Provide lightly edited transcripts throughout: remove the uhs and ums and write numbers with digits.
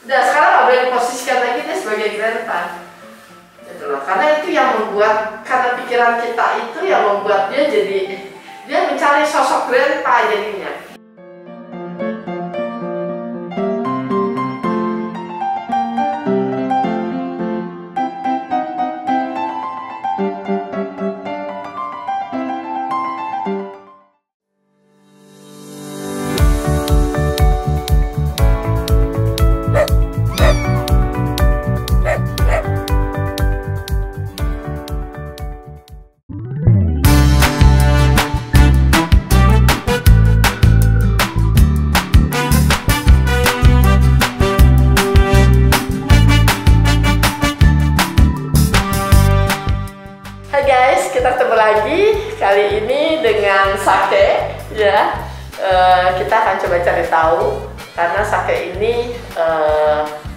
Nah sekarang nggak boleh diposisikan lagi dia sebagai grandpa. Gitu loh. Karena itu yang membuat, karena pikiran kita itu yang membuat dia jadi, dia mencari sosok grandpa jadinya. Kita ketemu lagi kali ini dengan Sake ya. Kita akan coba cari tahu karena Sake ini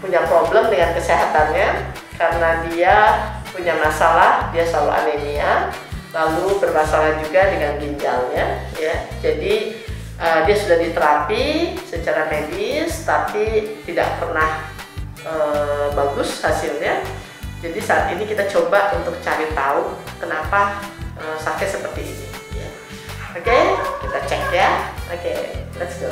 punya problem dengan kesehatannya karena dia punya masalah, dia selalu anemia, lalu bermasalah juga dengan ginjalnya ya. Jadi dia sudah diterapi secara medis tapi tidak pernah bagus hasilnya. Jadi saat ini kita coba untuk cari tahu kenapa Sake seperti ini. Ya. Oke, kita cek ya. Oke, let's go.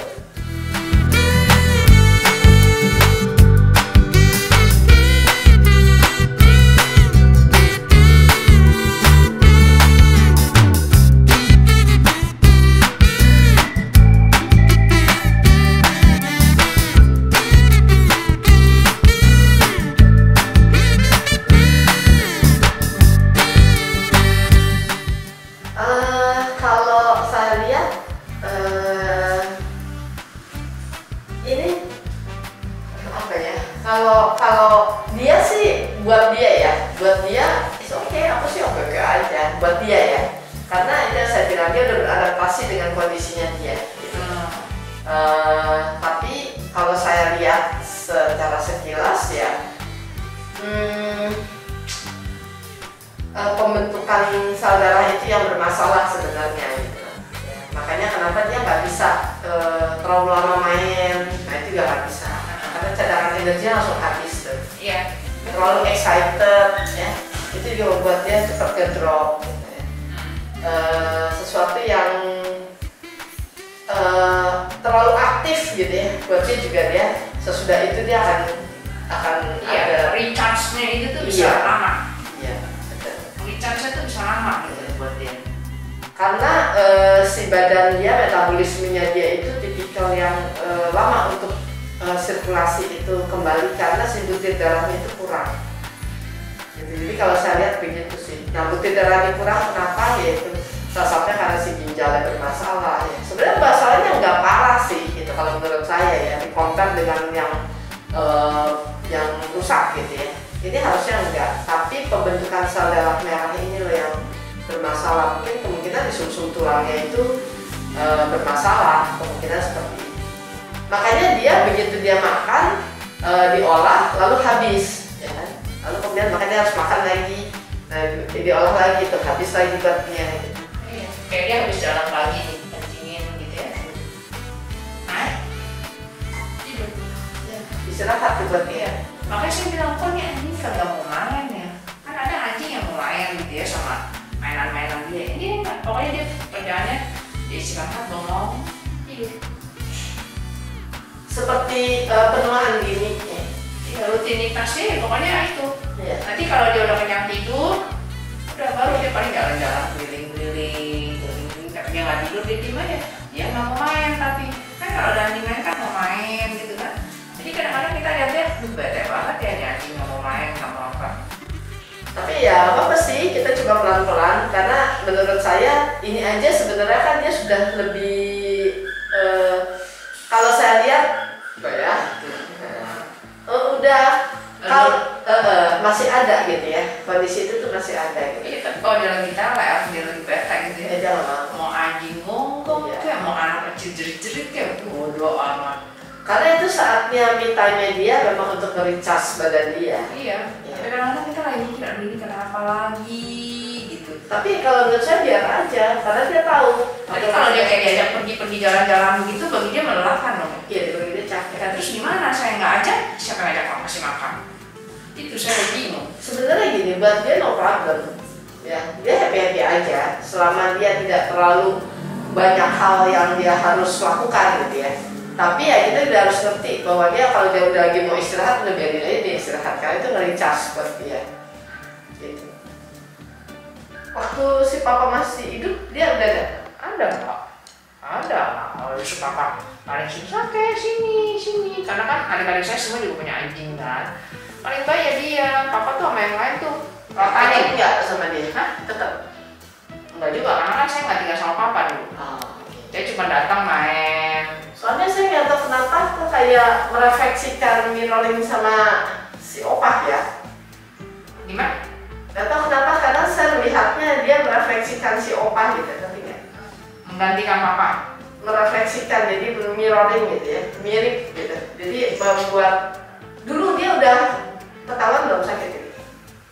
Kalau dia sih buat dia it's okay, aku sih oke aja buat dia ya, karena itu saya bilang dia udah beradaptasi dengan kondisinya dia gitu. Tapi kalau saya lihat secara sekilas ya pembentukan sel darah itu yang bermasalah sebenarnya gitu. Ya, makanya kenapa dia nggak bisa terlalu lama main, nah itu juga nggak bisa karena cadangan energinya langsung habis tuh. Iya. Terlalu excited ya, itu juga membuat dia cepat ngedrop gitu ya. Sesuatu yang terlalu aktif gitu ya, buat dia juga dia sesudah itu dia akan ada recharge-nya itu tuh bisa lama. Iya. Recharge-nya tuh bisa lama gitu buat dia. Karena si badan dia, metabolismenya dia itu tipikal yang lama untuk sirkulasi itu kembali karena si butir darahnya itu kurang. Jadi kalau saya lihat begitu sih. Nah butir darahnya kurang kenapa? Yaitu salah satunya karena si ginjalnya bermasalah. Ya. Sebenarnya masalahnya nggak parah sih, gitu kalau menurut saya ya. Di compare dengan yang rusak gitu ya. Ini harusnya enggak. Tapi pembentukan sel darah merah ini loh yang bermasalah. Mungkin kemungkinan di sumsum tulangnya itu bermasalah. Kemungkinan seperti itu. Makanya dia begitu dia makan diolah lalu habis ya kan? Lalu kemudian makanya dia harus makan lagi, nah diolah lagi itu habis lagi buatnya gitu. Iya, kayak dia habis jalan pagi nih kencingin gitu ya. Nah tidur ya, istirahat buat dia. Makanya saya bilang kok nih anjing kagak mau main ya, kan ada anjing yang mau main gitu ya sama mainan-mainan dia. Ini enggak, pokoknya dia kerjaannya dia istirahat bengong tidur. Seperti penuaan gini ya, rutinitasnya pokoknya itu ya. Nanti kalau dia udah kenyang tidur udah baru dia paling jalan-jalan keliling-keliling tapi dia nggak tidur dia diem aja, dia nggak mau main. Tapi kan kalau ada anjing main kan mau main gitu kan, jadi kadang-kadang kita lihat ya bete banget ya nih anjing nggak mau main, nggak mau apa. Tapi ya apa sih, kita coba pelan-pelan karena menurut saya ini aja sebenarnya kan dia sudah lebih kalau saya lihat ya udah kalau masih ada gitu ya, kondisi itu tuh masih ada gitu. Iya, tapi kalau dia lagi teler, dia lagi bete gitu ya, jangan mau anjing ngomong kayak mau anak kecil jerit-jerit kayak bodoh amat. Karena itu saatnya me time dia memang untuk nge-recharge badan dia. Iya. Tapi kadang-kadang kita lagi mikir ini kenapa lagi gitu. Tapi kalau menurut saya biar aja, karena dia tahu. Tapi kalau dia kayak diajak pergi-pergi jalan-jalan gitu, bagi dia melelahkan dong. Iya, bagi dia capek. Terus gimana? Saya nggak ajak, siapa yang buat dia no problem ya, dia happy aja selama dia tidak terlalu banyak hal yang dia harus lakukan gitu ya. Tapi ya kita udah harus ngerti bahwa dia kalau dia udah lagi mau istirahat, udah biarin aja dia istirahat, karena itu nge-recharge buat dia gitu. Waktu si papa masih hidup dia udah ada nggak? Ada. Kalau si papa paling susah kayak sini, karena kan adik-adik saya semua juga punya anjing kan. Paling banyak dia, papa tuh sama yang lain tuh tanya nggak sama dia? Hah? Tetap? Enggak juga, karena kan saya nggak tinggal sama papa dulu. Dia cuma datang main. Soalnya saya nggak tahu kenapa tuh kayak merefleksikan mirroring sama si opah ya. Gimana? Nggak tahu kenapa, kadang saya melihatnya dia merefleksikan si opah gitu, ngerti nggak? Menggantikan papa. Merefleksikan, jadi mirroring gitu ya, mirip gitu. Jadi membuat dulu dia udah ketahuan belum sakit ini?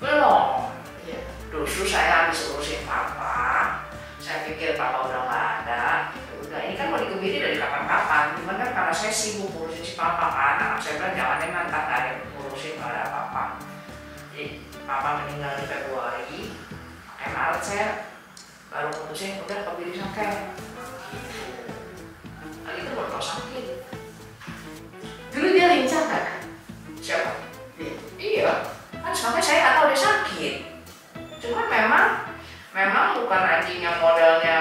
Belum. Ya. Justru saya habis urusin papa. Saya pikir papa udah nggak ada. Udah, ini kan mau dikebiri dari kapan-kapan. Cuman kan karena saya sibuk ngurusin si papa kan. Anak saya bilang jangan nantang dari ngurusin nggak ada apa-apa. Jadi papa meninggal di Februari. Maret saya baru ngurusin udah kebiri sakit. Nah, itu baru tau sakit. Dulu dia lincah kan? Siapa? Iya. Kan makanya saya nggak tahu dia sakit. Cuma memang bukan anjing yang modelnya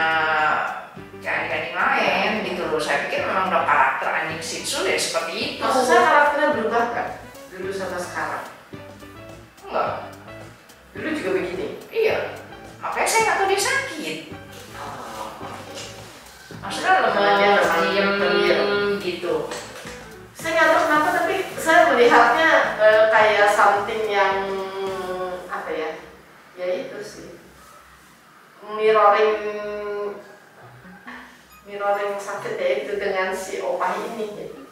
kayak anjing lain gitu loh. Saya pikir memang udah karakter anjing Shih Tzu ya seperti itu. Maksud saya karakternya berubah kan? Dulu sama sekarang? Enggak. Dulu juga begini? Iya. Makanya saya nggak tahu dia sakit. Maksudnya lemah, diem gitu. Saya nggak tahu kenapa, tapi saya melihatnya kayak something yang apa ya? Ya itu sih. Mirroring sakitnya itu dengan si opah ini gitu.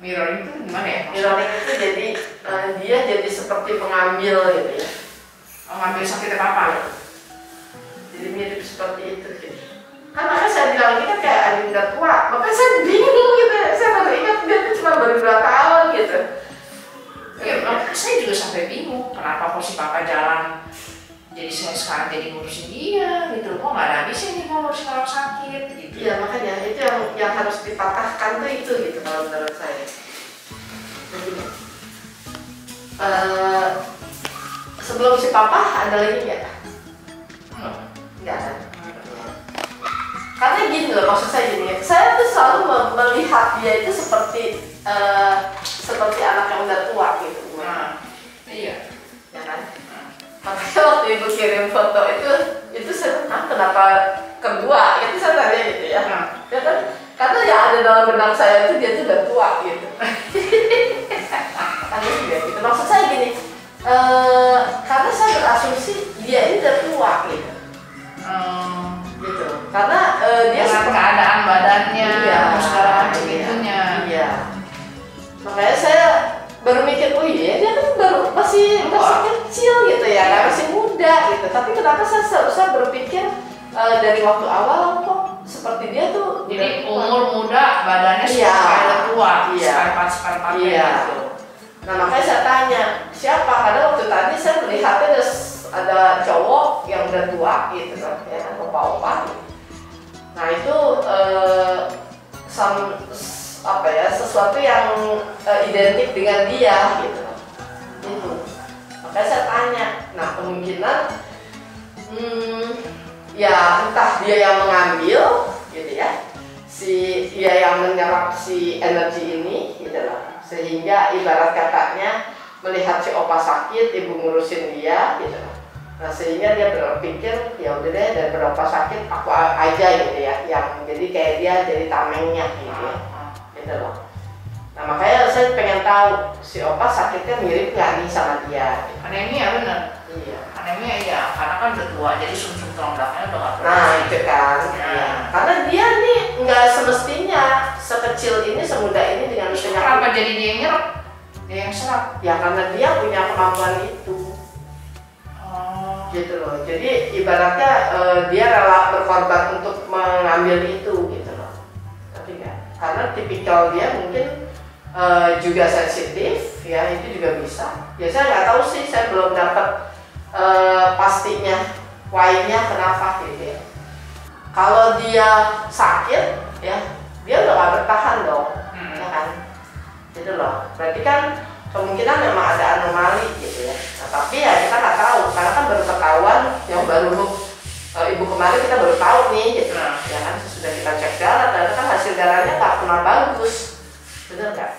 Mirroring itu gimana ya? Mirroring itu jadi dia jadi seperti pengambil gitu ya. Mengambil sakitnya papa ya? Jadi mirip seperti itu gitu. Kan makanya saya bilang ini kan kayak anjing udah tua, makanya saya bingung gitu. Saya baru ingat dia tuh cuma baru 2 tahun gitu. Ya, saya juga sampai bingung kenapa kok si papa jalan. Jadi saya sekarang jadi ngurusin dia gitu, kok nggak ada habisnya nih ngurusin orang sakit gitu. Iya makanya itu yang harus dipatahkan tuh itu gitu kalau menurut saya. Sebelum si papa ada lagi nggak? Nggak ada. Karena gini loh, maksud saya gini, saya tuh selalu melihat dia itu seperti anak yang udah tua gitu. Iya. Ya kan? Makanya waktu ibu kirim foto itu saya kenapa kedua? Itu saya tanya gitu ya. Ya kan? Karena yang ada dalam benak saya itu dia tuh udah tua gitu. Tanya juga gitu. Maksud saya gini, karena saya berasumsi dia ini udah tua gitu. Gitu. Karena dia keadaan badannya, segala macam itunya. Iya. Makanya saya baru mikir, oh iya dia kan baru masih kecil gitu ya, masih muda gitu. Tapi kenapa saya seharusnya berpikir dari waktu awal kok seperti dia tuh. Jadi umur muda badannya sudah tua, seperempat gitu. Nah makanya saya tanya siapa, karena waktu tadi saya melihatnya ada cowok yang udah tua gitu kan, ya kan, opa-opa. Nah itu sesuatu yang identik dengan dia gitu. Itu. Makanya saya tanya. Nah kemungkinan ya entah dia yang mengambil gitu ya, dia yang menyerap si energi ini gitu lah. Sehingga ibarat katanya melihat si opa sakit, ibu ngurusin dia gitu. Nah sehingga dia berpikir ya udah deh daripada opa sakit aku aja gitu ya, yang jadi kayak dia jadi tamengnya gitu ya. Gitu loh. Nah makanya saya pengen tahu si opa sakitnya mirip nggak nih sama dia? Anemia bener. Iya. Anemia iya, karena kan udah tua jadi sumsum tulang belakangnya udah nggak berfungsi. Nah itu kan. Iya. Karena dia nih nggak semestinya sekecil ini, semudah ini dengan penyakit. Kenapa jadi dia yang nyerap? Dia yang serap? Ya karena dia punya kemampuan itu. Gitu loh. Jadi ibaratnya dia rela berkorban untuk mengambil itu gitu loh. Tapi enggak. Karena tipikal dia mungkin juga sensitif ya itu juga bisa. Ya saya nggak tahu sih, saya belum dapat pastinya why-nya kenapa gitu ya. Kalau dia sakit ya dia udah nggak bertahan dong, ya kan? Gitu loh. Berarti kan kemungkinan memang ada anomali gitu ya. Nah, tapi ya kita nggak tahu karena kan baru ketahuan yang baru ibu kemarin kita baru tahu nih gitu. Ya kan sesudah kita cek darah ternyata kan hasil darahnya nggak pernah bagus, bener nggak?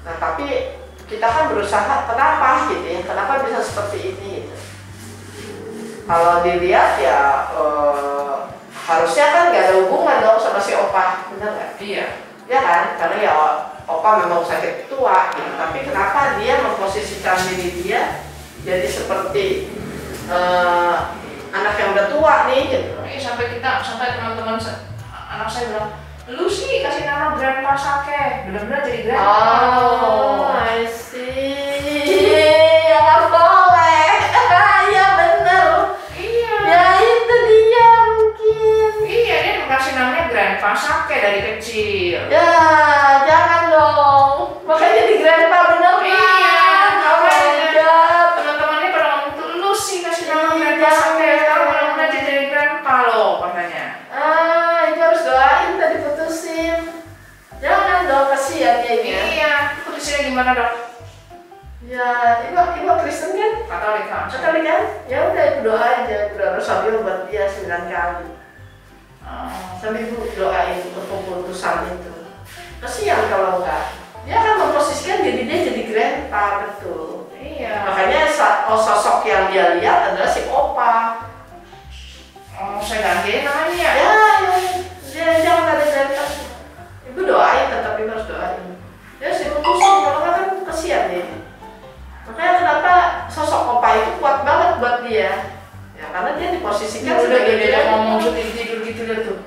Nah tapi kita kan berusaha kenapa gitu ya, kenapa bisa seperti ini gitu. Kalau dilihat ya harusnya kan nggak ada hubungan dong sama si opa, bener nggak? Iya. Ya kan, karena ya opa memang sakit tua gitu. Tapi kenapa dia memposisikan diri dia jadi seperti anak yang udah tua nih gitu. Sampai teman-teman anak saya bilang, lu sih kasih nama Grandpa Sake, benar-benar jadi grandpa. Oh, I see. Ya nggak boleh. Iya bener. Iya. Ya itu dia mungkin. Iya, dia kasih namanya Grandpa Sake dari kecil. Ya jangan dong. Makanya di grandpa bener kan? Iya, Oh my god. teman-temannya pada ngomong, lu sih kasih nama Grandpa Sake, sekarang benar-benar jadi grandpa loh katanya. Itu harus doain tadi putusin. Jangan dong, kasihan ya ini. Iya, putusnya gimana dok? Ya, ibu Kristen kan? Katolik kan? Katolik kan? Ya udah ibu doa aja, berdoa sambil buat dia 9 kali. Sambil ibu doain untuk keputusan itu. Kasihan kalau enggak. Dia akan memposisikan diri dia jadi grandpa, betul. Iya. Makanya sosok yang dia lihat adalah si opa. Oh, saya gantiin namanya. Ya, jangan ada grandpa. Ibu doain, tetap ibu harus doain. Ya si putusin, kalau nggak kan kasihan dia. Makanya kenapa sosok opa itu kuat banget buat dia. Ya karena dia diposisikan Udah sebagai dia dia. ngomong tidur gitu dia tuh.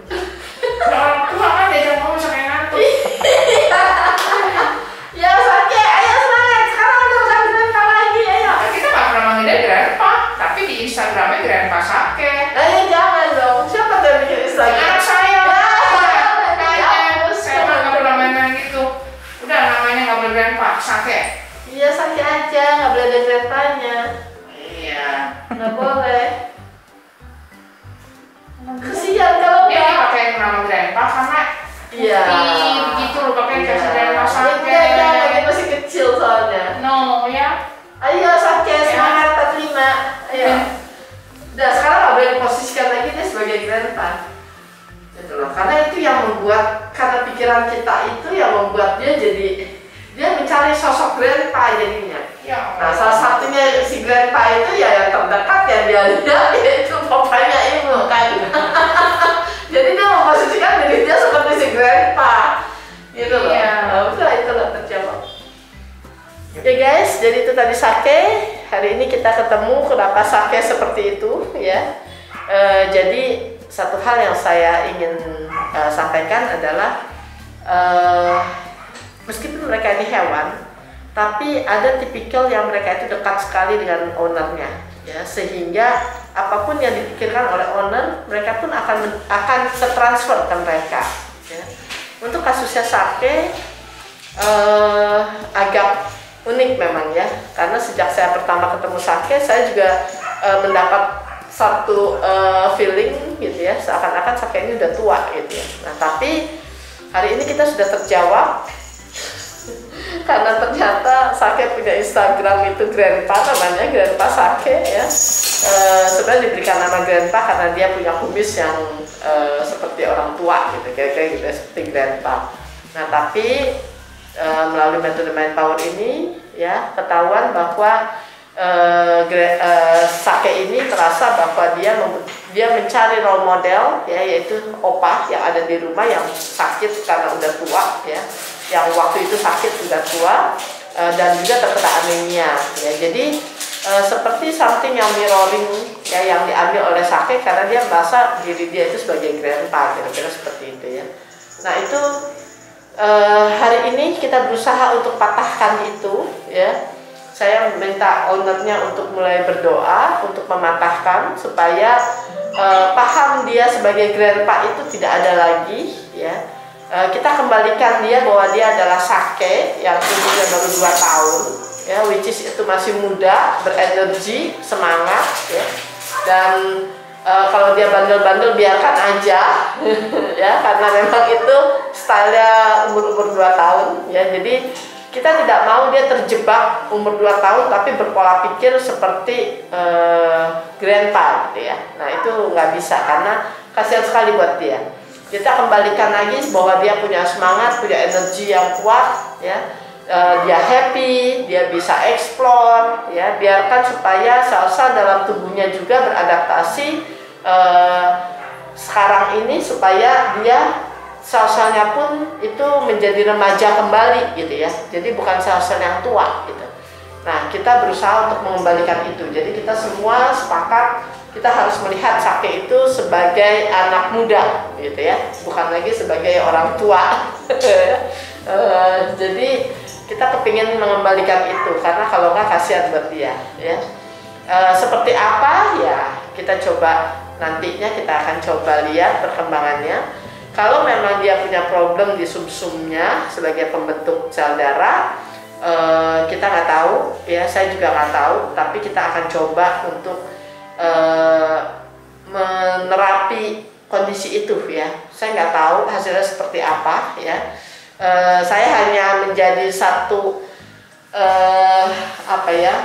Orang tua kan dia ngomong sampai ngantuk. Ya Sake, ayo semangat. Sekarang udah bukan grandpa lagi, ayo. Kita nggak pernah manggil dia grandpa, tapi di Instagramnya Grandpa Sake. Jangan dong. Siapa tuh yang bikin Instagram? Anak saya. Ya, Saya mah nggak pernah main gitu. Udah namanya nggak boleh Grandpa Sake. Iya Sake aja, nggak boleh ada grandpanya. Iya. Nggak boleh. Kasihan kalau Dia nggak. dipakai nama Grandpa karena Iya. begitu loh pakai kasih Grandpa Sake. Iya, lagi masih kecil soalnya. No ya. Ayo Sake, semangat 45. Ayo. Udah sekarang nggak boleh diposisikan lagi deh sebagai grandpa. Gitu loh. Karena itu yang membuat, karena pikiran kita itu yang membuat dia jadi dia mencari sosok grandpa jadinya. Ya. Nah salah satunya si grandpa itu ya yang terdekat ya dia lihat yaitu papanya ibu kan. Jadi dia memposisikan diri dia seperti si grandpa. Gitu loh. Iya. Nah, udah itulah terjawab. Ya guys, jadi itu tadi Sake. Hari ini kita ketemu kenapa Sake seperti itu ya. Jadi satu hal yang saya ingin sampaikan adalah meskipun mereka ini hewan, tapi ada tipikal yang mereka itu dekat sekali dengan ownernya ya, sehingga apapun yang dipikirkan oleh owner mereka pun akan tertransfer ke mereka ya. Untuk kasusnya Sake agak unik memang ya, karena sejak saya pertama ketemu Sake saya juga mendapat satu feeling gitu ya, seakan-akan Sake ini udah tua gitu ya. Nah tapi hari ini kita sudah terjawab karena ternyata Sake punya Instagram itu Grandpa, namanya Grandpa Sake ya. Sebenarnya diberikan nama Grandpa karena dia punya kumis yang seperti orang tua gitu, kira-kira gitu seperti Grandpa. Nah tapi melalui metode Mind Power ini ya ketahuan bahwa Sake ini terasa bahwa dia mencari role model ya, yaitu opa yang ada di rumah yang sakit karena udah tua ya, yang waktu itu sakit sudah tua dan juga terkena anemia ya. Jadi seperti something yang mirroring ya yang diambil oleh Sake karena dia merasa diri dia itu sebagai grandpa, kira-kira seperti itu ya. Nah itu hari ini kita berusaha untuk patahkan itu ya. Saya minta ownernya untuk mulai berdoa untuk mematahkan supaya paham dia sebagai grandpa itu tidak ada lagi ya. kita kembalikan dia bahwa dia adalah Sake yang umurnya baru 2 tahun, ya, which is itu masih muda, berenergi, semangat, ya. Dan kalau dia bandel-bandel biarkan aja, ya, karena memang itu stylenya umur 2 tahun, ya. Jadi kita tidak mau dia terjebak umur 2 tahun tapi berpola pikir seperti grandpa, gitu ya. Nah itu nggak bisa karena kasihan sekali buat dia. Kita kembalikan lagi bahwa dia punya semangat, punya energi yang kuat, ya. Dia happy, dia bisa explore, ya. Biarkan supaya sel-sel dalam tubuhnya juga beradaptasi sekarang ini supaya dia sel-selnya pun itu menjadi remaja kembali, gitu ya. Jadi bukan sel-sel yang tua, gitu. Nah kita berusaha untuk mengembalikan itu. Jadi kita semua sepakat kita harus melihat Sake itu sebagai anak muda, gitu ya, bukan lagi sebagai orang tua. Jadi kita kepingin mengembalikan itu karena kalau nggak kasihan buat dia, ya. Seperti apa ya kita coba nantinya, kita akan coba lihat perkembangannya. Kalau memang dia punya problem di sumsumnya sebagai pembentuk sel darah, kita nggak tahu, ya, saya juga nggak tahu, tapi kita akan coba untuk menerapi kondisi itu, ya. Saya nggak tahu hasilnya seperti apa, ya. Saya hanya menjadi satu ya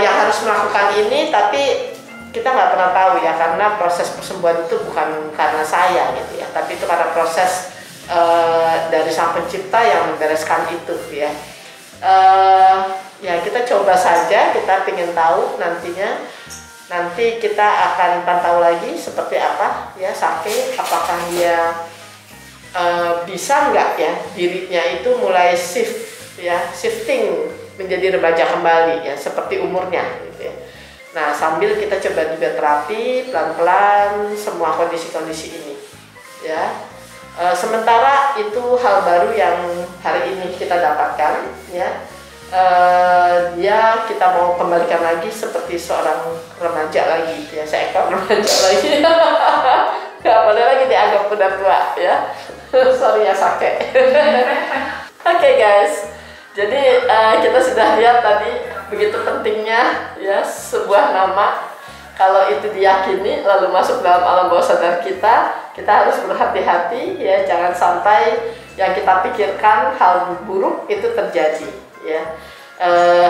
yang harus melakukan ini, tapi kita nggak pernah tahu, ya, karena proses persembuhan itu bukan karena saya, gitu ya, tapi itu karena proses dari Sang Pencipta yang membereskan itu, ya. Ya kita coba saja, kita ingin tahu nantinya. Nanti kita akan pantau lagi seperti apa, ya, Sake, apakah dia bisa nggak, ya, dirinya itu mulai shifting menjadi remaja kembali, ya, seperti umurnya, gitu ya. Nah sambil kita coba juga terapi pelan-pelan semua kondisi-kondisi ini, ya. Sementara itu hal baru yang hari ini kita dapatkan, ya. Dia kita mau kembalikan lagi seperti seorang remaja lagi, ya, seekor remaja lagi. Gak boleh lagi dianggap udah tua, ya. Sorry ya Sake. Oke, guys, jadi kita sudah lihat tadi begitu pentingnya, ya, sebuah nama. Kalau itu diyakini lalu masuk dalam alam bawah sadar kita harus berhati-hati, ya, jangan sampai yang kita pikirkan hal buruk itu terjadi, ya.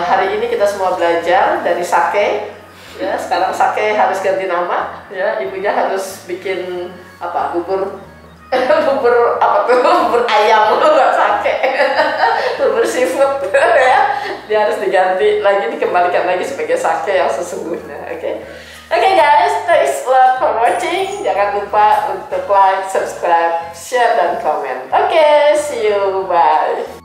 Hari ini kita semua belajar dari Sake, ya. Sekarang Sake harus ganti nama, ya, ibunya harus bikin apa, bubur apa tuh, bubur ayam, nggak Sake. Bubur seafood, ya. Dia harus diganti lagi, dikembalikan lagi sebagai Sake yang sesungguhnya. Oke, guys, thanks a lot for watching. Jangan lupa untuk like, subscribe, share, dan komen. Oke, see you, bye.